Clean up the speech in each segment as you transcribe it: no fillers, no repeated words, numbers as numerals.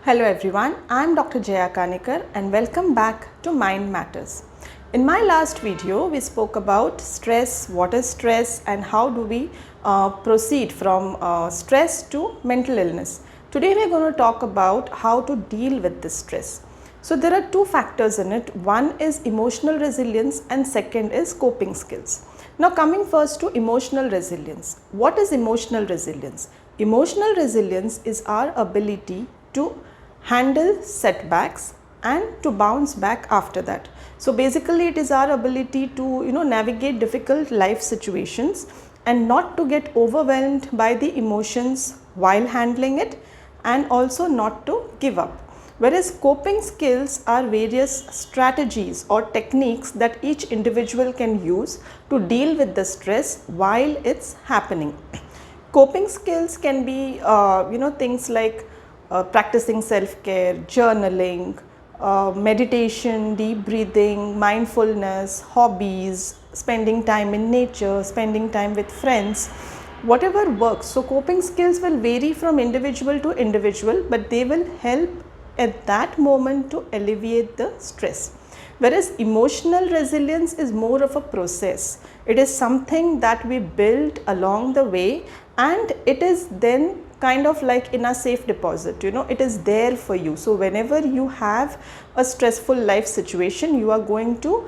Hello everyone, I am Dr. Jaya Kanikar and welcome back to Mind Matters. In my last video, we spoke about stress, what is stress and how do we proceed from stress to mental illness. Today we are going to talk about how to deal with this stress. So there are two factors in it. One is emotional resilience and second is coping skills. Now coming first to emotional resilience. What is emotional resilience? Emotional resilience is our ability to handle setbacks and to bounce back after that. So basically it is our ability to navigate difficult life situations and not to get overwhelmed by the emotions while handling it, and also not to give up. Whereas coping skills are various strategies or techniques that each individual can use to deal with the stress while it's happening. Coping skills can be things like practicing self-care, journaling, meditation, deep breathing, mindfulness, hobbies, spending time in nature, spending time with friends, whatever works. So coping skills will vary from individual to individual, but they will help at that moment to alleviate the stress. Whereas emotional resilience is more of a process. It is something that we build along the way, and it is then kind of like in a safe deposit, it is there for you. So whenever you have a stressful life situation, you are going to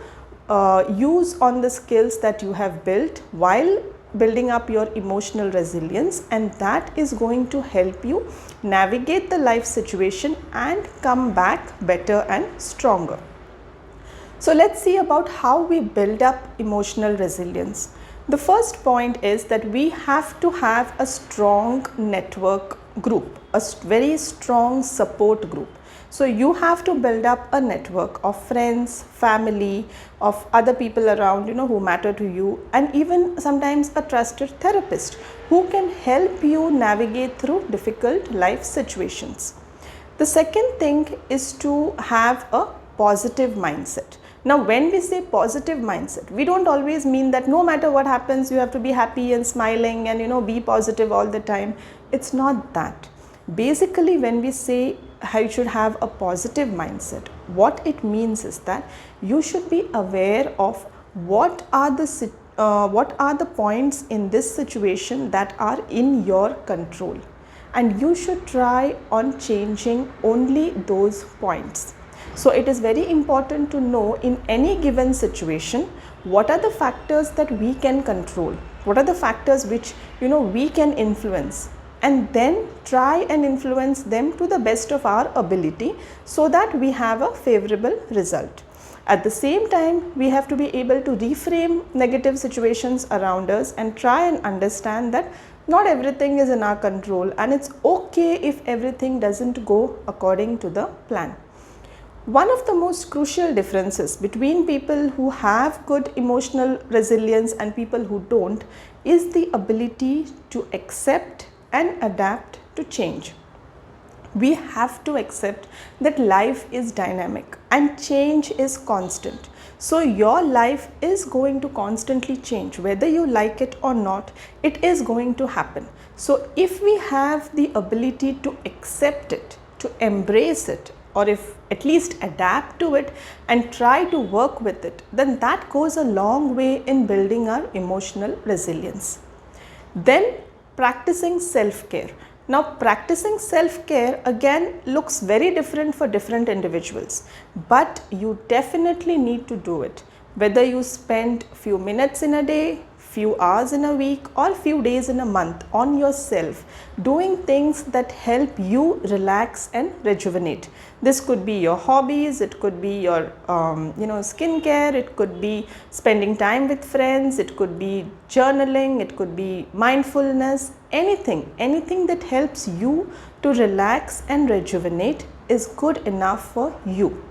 use on the skills that you have built while building up your emotional resilience, and that is going to help you navigate the life situation and come back better and stronger. So let's see about how we build up emotional resilience. The first point is that we have to have a strong network group, a very strong support group. So you have to build up a network of friends, family, of other people around who matter to you, and even sometimes a trusted therapist who can help you navigate through difficult life situations. The second thing is to have a positive mindset. Now when we say positive mindset, we don't always mean that no matter what happens you have to be happy and smiling and be positive all the time. It's not that. Basically when we say how you should have a positive mindset, what it means is that you should be aware of what are the points in this situation that are in your control, and you should try on changing only those points. So it is very important to know in any given situation what are the factors that we can control, what are the factors which we can influence, and then try and influence them to the best of our ability so that we have a favorable result. At the same time, we have to be able to reframe negative situations around us and try and understand that not everything is in our control, and it's okay if everything doesn't go according to the plan. One of the most crucial differences between people who have good emotional resilience and people who don't is the ability to accept and adapt to change. We have to accept that life is dynamic and change is constant. So your life is going to constantly change, whether you like it or not, it is going to happen. So if we have the ability to accept it, to embrace it, or if at least adapt to it and try to work with it, then that goes a long way in building our emotional resilience. Then practicing self-care. Now practicing self-care again looks very different for different individuals, but you definitely need to do it. Whether you spend few minutes in a day, few hours in a week, or few days in a month on yourself, doing things that help you relax and rejuvenate. This could be your hobbies, it could be your skincare, it could be spending time with friends, it could be journaling, it could be mindfulness, anything that helps you to relax and rejuvenate is good enough for you.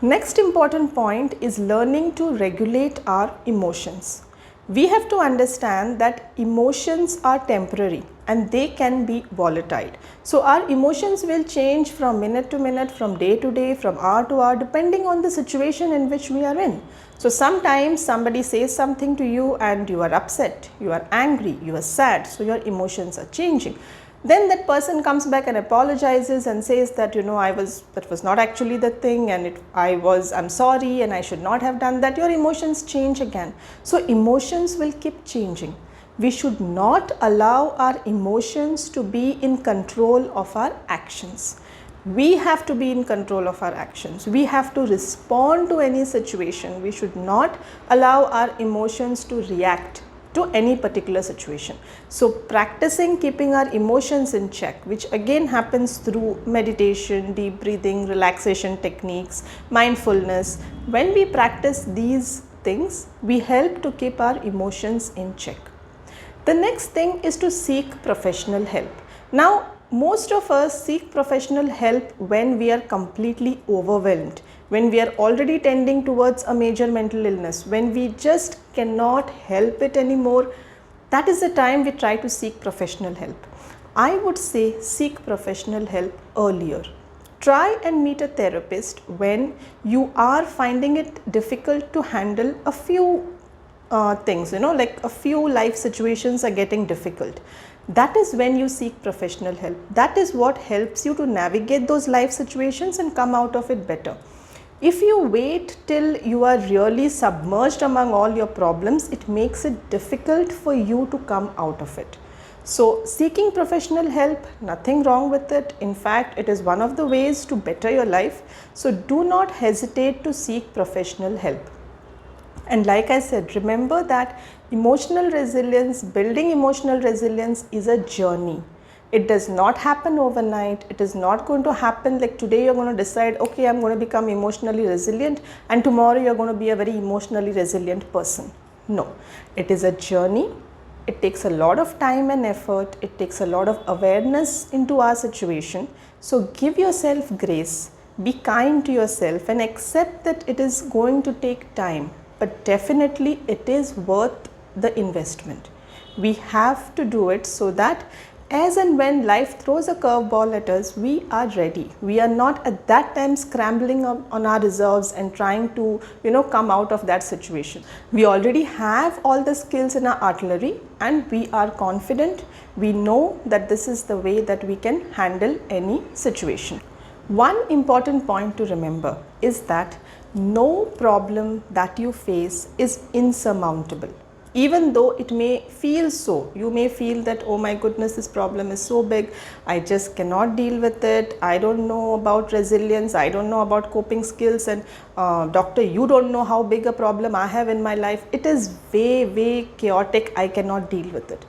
Next important point is learning to regulate our emotions. We have to understand that emotions are temporary and they can be volatile. So our emotions will change from minute to minute, from day to day, from hour to hour, depending on the situation in which we are in. So sometimes somebody says something to you and you are upset, you are angry, you are sad, so your emotions are changing. Then that person comes back and apologizes and says that, you know, that was not actually the thing, and I'm sorry and I should not have done that. Your emotions change again. So emotions will keep changing. We should not allow our emotions to be in control of our actions. We have to be in control of our actions. We have to respond to any situation. We should not allow our emotions to react to any particular situation. So practicing keeping our emotions in check, which again happens through meditation, deep breathing, relaxation techniques, mindfulness. When we practice these things, we help to keep our emotions in check. The next thing is to seek professional help. Now, most of us seek professional help when we are completely overwhelmed, when we are already tending towards a major mental illness, when we just cannot help it anymore. That is the time we try to seek professional help. I would say seek professional help earlier. Try and meet a therapist when you are finding it difficult to handle a few things, like a few life situations are getting difficult. That is when you seek professional help. That is what helps you to navigate those life situations and come out of it better. If you wait till you are really submerged among all your problems, it makes it difficult for you to come out of it. So seeking professional help, nothing wrong with it. In fact, it is one of the ways to better your life. So do not hesitate to seek professional help. And like I said, remember that emotional resilience, building emotional resilience is a journey. It does not happen overnight. It is not going to happen like today you're going to decide, okay, I'm going to become emotionally resilient, and tomorrow you're going to be a very emotionally resilient person. No, it is a journey. It takes a lot of time and effort. It takes a lot of awareness into our situation. So give yourself grace, be kind to yourself, and accept that it is going to take time. But definitely it is worth the investment. We have to do it so that as and when life throws a curveball at us, we are ready. We are not at that time scrambling on our reserves and trying to, come out of that situation. We already have all the skills in our artillery, and we are confident. We know that this is the way that we can handle any situation. One important point to remember is that no problem that you face is insurmountable. Even though it may feel so, you may feel that, oh my goodness, this problem is so big, I just cannot deal with it, I don't know about resilience, I don't know about coping skills, and doctor, you don't know how big a problem I have in my life, it is way chaotic, I cannot deal with it.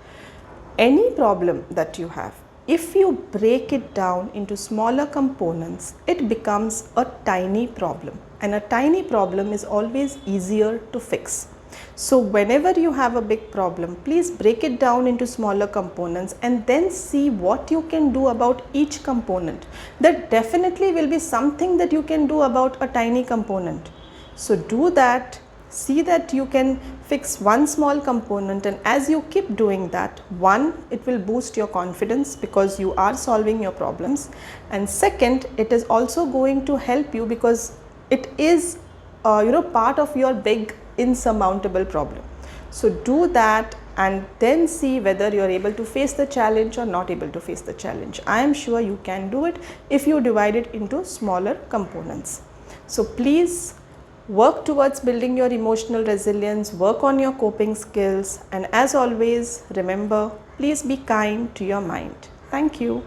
Any problem that you have, if you break it down into smaller components, it becomes a tiny problem, and a tiny problem is always easier to fix. So whenever you have a big problem, please break it down into smaller components and then see what you can do about each component. There definitely will be something that you can do about a tiny component. So do that. See that you can fix one small component, and as you keep doing that, one, it will boost your confidence because you are solving your problems, and second, it is also going to help you because it is part of your big insurmountable problem. So do that and then see whether you are able to face the challenge or not able to face the challenge. I am sure you can do it if you divide it into smaller components. So please work towards building your emotional resilience, work on your coping skills, and as always, remember, please be kind to your mind. Thank you.